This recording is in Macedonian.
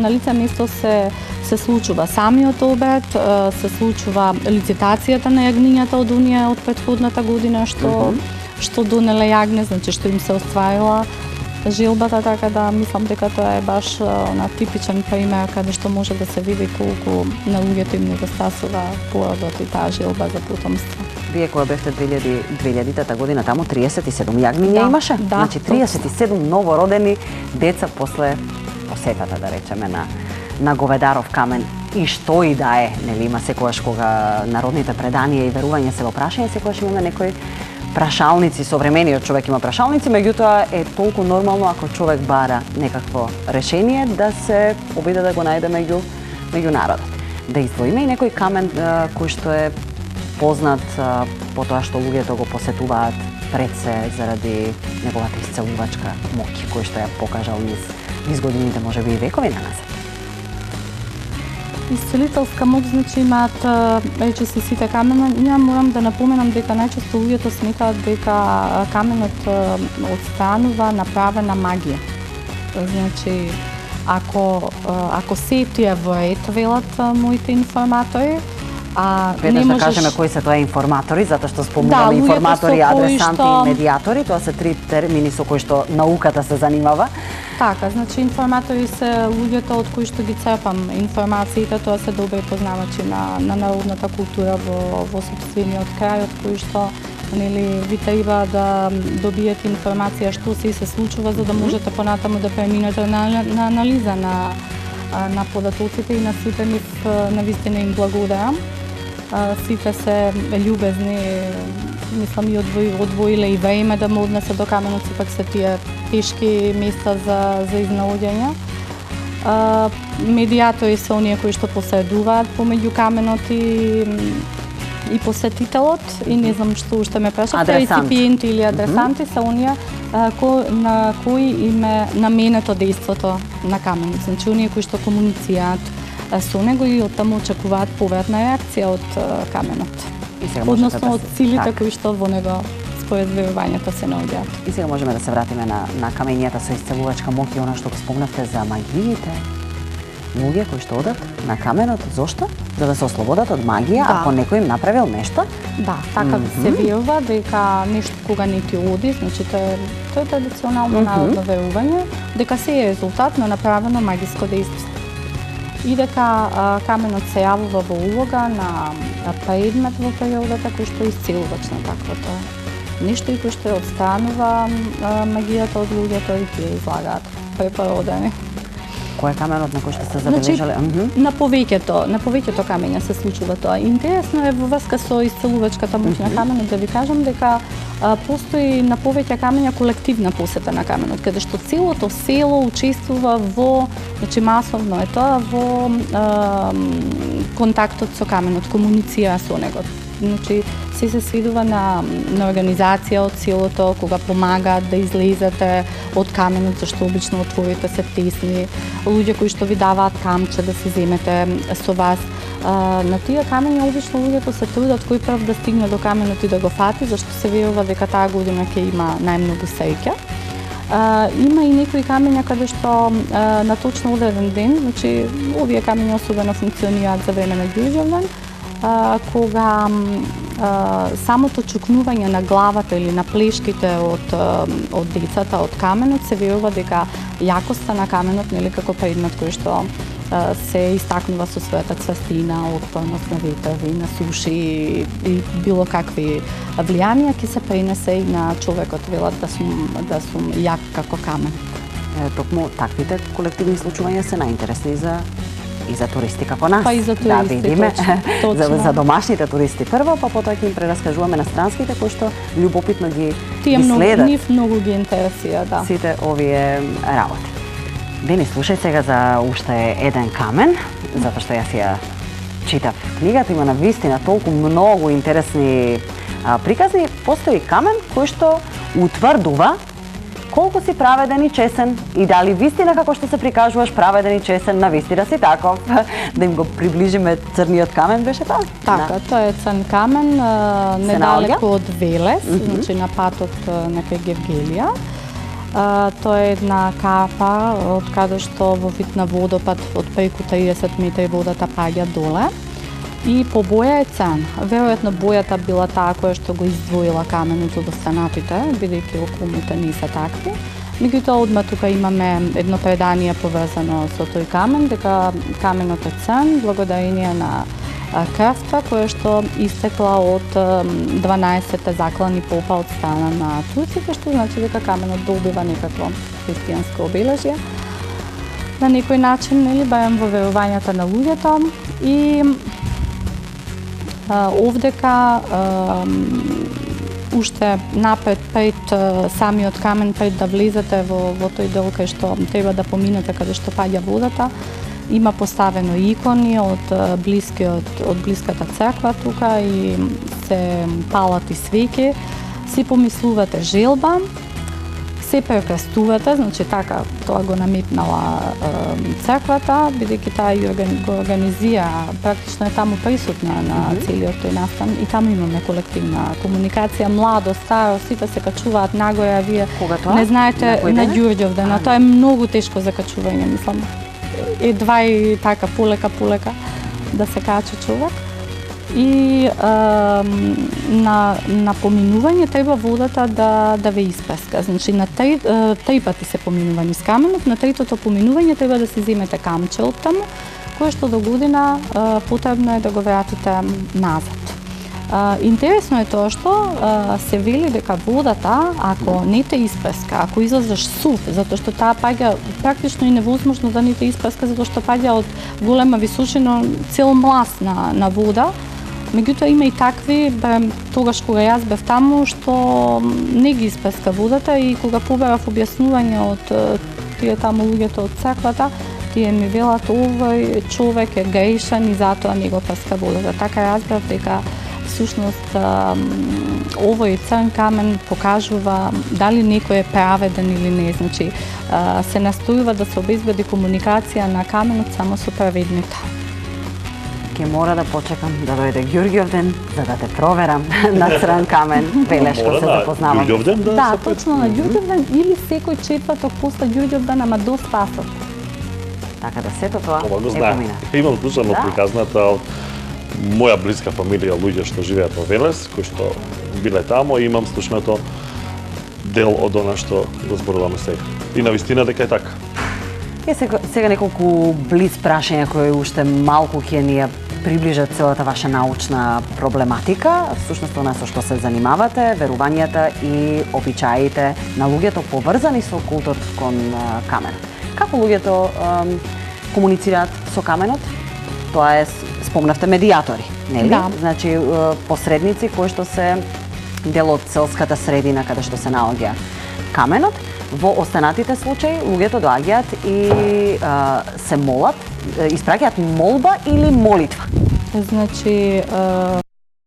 на лице место се случува самиот обед, се случува лицитацијата на јагнињата од Унија од претходната година што донеле јагне, значи што им се остварила желбата, така да мислам дека тоа е баш типичен пример каде што може да се види колку на луѓето им недостасува породот и таа желба за потомство. Вие кога бевте 2000-та година таму 37 јагниња имаше? Да, значи 37 новородени деца после посетата, да речеме, на Говедаров камен. И што и да е, нели има секогаш кога народните преданија и верување се во прашање, секогаш имаме некои прашалници, современиот човек има прашалници, меѓутоа е толку нормално ако човек бара некакво решение да се обиде да го најде меѓу народот. Да издвоиме и некој камен кој што е познат по тоа што луѓето го посетуваат пред се заради неговата исцелувачка моќ, кој што ја покажал низ годините, можеби и векови на назад. Исцелителска моќ, значи имаат речиси сите камења. Морам да напоменам дека најчесто луѓето сметаат дека каменот отстранува направена магија. Значи, ако се тие во ред, велат моите информатори, веднаш да кажеме кои се тоа информатори, затоа што спомнуваме информатори, адресанти и медиатори, тоа се три термини со кои што науката се занимава. Така, значи информатори се луѓето од кои што ги црпам информациите, тоа се добри познавачи на народната култура во сопствениот крај, од кои што ви треба да добиете информација што се случува, за да можете понатаму да преминете на анализа на податоците и на сите нив навистина им благодарам. Сите се љубезни, мислам и одвоиле и време да ме однесе до каменот, сепак се тие тешки места за изнаоѓање. Медиатори се оние кои што посредуваат помеѓу каменот и посетителот, и не знам што уште ме прашате, реципиенти или адресанти се оние на кои им е наменето дејството на каменот. Значи, оние кои што комуницираат со него и оттаму очекуваат повратна реакција од каменот. Односно од силите кои што во него според верувањето се наоѓаат. И сега можеме да се вратиме на камењата со исцелувачка моќ и она што го спомнавте за магиите. Луѓе кои што одат на каменот, зошто? За да се ослободат од магија, ако некој им направил нешто? Да, така се верува дека нешто кога не ти оди, значи тоа е традиционално народно верување, дека се е резултат на направено магиско дејство. И дека каменот се јавува во улога на предмет во природата кој што е исцелувач на таквото нешто и кој што отстранува магијата од луѓето и тие излагаат препородени. Кој е каменот на кој што се забележале? На повеќето камења се случува тоа. Интересно е во врска со исцелувачката моќ на каменот да ви кажам дека постои на повеќе камења колективна посета на каменот, каде што целото село учествува во, значи масовно е тоа, во контактот со каменот, комуницира со него. Значи, се сведува на организација од селото, кога помагаат да излезете од каменот, зашто обично отворите се тесни, луѓе кои што ви даваат камче да се земете со вас. На тие камења обично луѓето се трудат кој прв да стигне до каменот и да го фати, зашто се верува дека таа година ќе има најмногу среќа. Има и некои камења каде што на точно одреден ден, значи овие камења особено функционираат за време на Ѓурѓовден, кога самото чукнување на главата или на плешките од децата од каменот се верува дека јакоста на каменот, нели како предмет кој што се истакнува со својата цвестина, отпорност на ветрови, на суши и било какви влијанија ќе се пренесе и на човекот, велат да сум јак како камен. Токму таквите колективни случувања се најинтересни и за туристи како нас. Па и за туристи, да видиме. точно. За домашните туристи прво, па потоа ќе им прераскажуваме на странските кои што љубопитно ги следат. Нив многу ги интересира, да. Сите овие работи. Дени, слушај сега за уште еден камен, затоа што јас ја читав книгата, има навистина толку многу интересни приказни. Постои камен кој што утврдува колку си праведен и чесен и дали вистина како што се прикажуваш праведен и чесен, навистина си таков. Да им го приближиме црниот камен, беше тоа? Така, тоа е црн камен, недалеку од Велес, значи на патот на Гевгелија. Тоа е една карпа од каде што во вид на водопад од преку 30 метри водата паѓа доле. И по боја е цен. Веројатно бојата била таа која што го издвоила каменот од останатите, бидејќи околните не се такви. Меѓутоа, одма тука имаме едно предание поврзано со тој камен, дека каменот е цен благодарение на крвта која што истекла од 12 заклани попа од страна на турците, што значи дека каменот добива некакво христијанско обележје. На некој начин, нели, барем во верувањата на луѓето. И овдека уште напред пред самиот камен, пред да влезете во тој дел кај што треба да поминете каде што паѓа водата, има поставено икони од блиската црква тука и се палат и свеќи. Си помислувате желба, се прекрстувате, значи така тоа го наметнала црквата, бидејќи таа го организира, практично е таму присутна на целиот тој настан и таму имаме колективна комуникација, младо, старо, сите се качуваат нагоре, а вие не знаете на Ѓурѓовден, тоа е многу тешко за качување, мислам. Едва и така полека да се качи човек. И на поминување треба водата да ве испеска. Значи на три пати се поминува низ каменот, на третото поминување треба да се земете камче од таму, кое што до година потребно е да го вратите назад. Интересно е тоа што се вели дека водата, ако не те испеска, ако излезеш сув, затоа што таа паѓа практично и невозможно да не те испеска, затоа што паѓа од голема височина цел млас на вода. Меѓутоа има и такви, тогаш кога јас бев таму, што не ги испеска водата и кога побарав објаснување од тие таму луѓето од црквата, тие ми велат овој човек е грешен и затоа не го песка водата. Така разбрав дека всушност овој црн камен покажува дали некој е праведен или не. Значи се настојува да се обезбеди комуникација на каменот само со праведните. Ке мора да почекам да дојде Ѓурѓовден за да те проверам на црн камен, белешко се запознавам. Да, точно на Ѓурѓовден или секој четврток после Ѓурѓовден, ама до Спасов. Така да сето тоа го е знае. помина. Имам слушано приказната од моја блиска фамилија, луѓе што живеат во Велес, кои што биле таму, и имам слушнато дел од она што го зборуваме сега. И навистина дека е така. Сега неколку блиц прашања кои уште малку ќе ни ја приближат целата ваша научна проблематика, всушност она со што се занимавате, верувањата и обичаите на луѓето поврзани со култот кон каменот. Како луѓето комуницираат со каменот? Тоа е, спомнавте, медијатори, нели? Да. Значи, посредници кои што се дел од селската средина каде што се наоѓа каменот. Во останатите случаи луѓето доаѓаат и се молат, испраќаат молба или молитва. Значи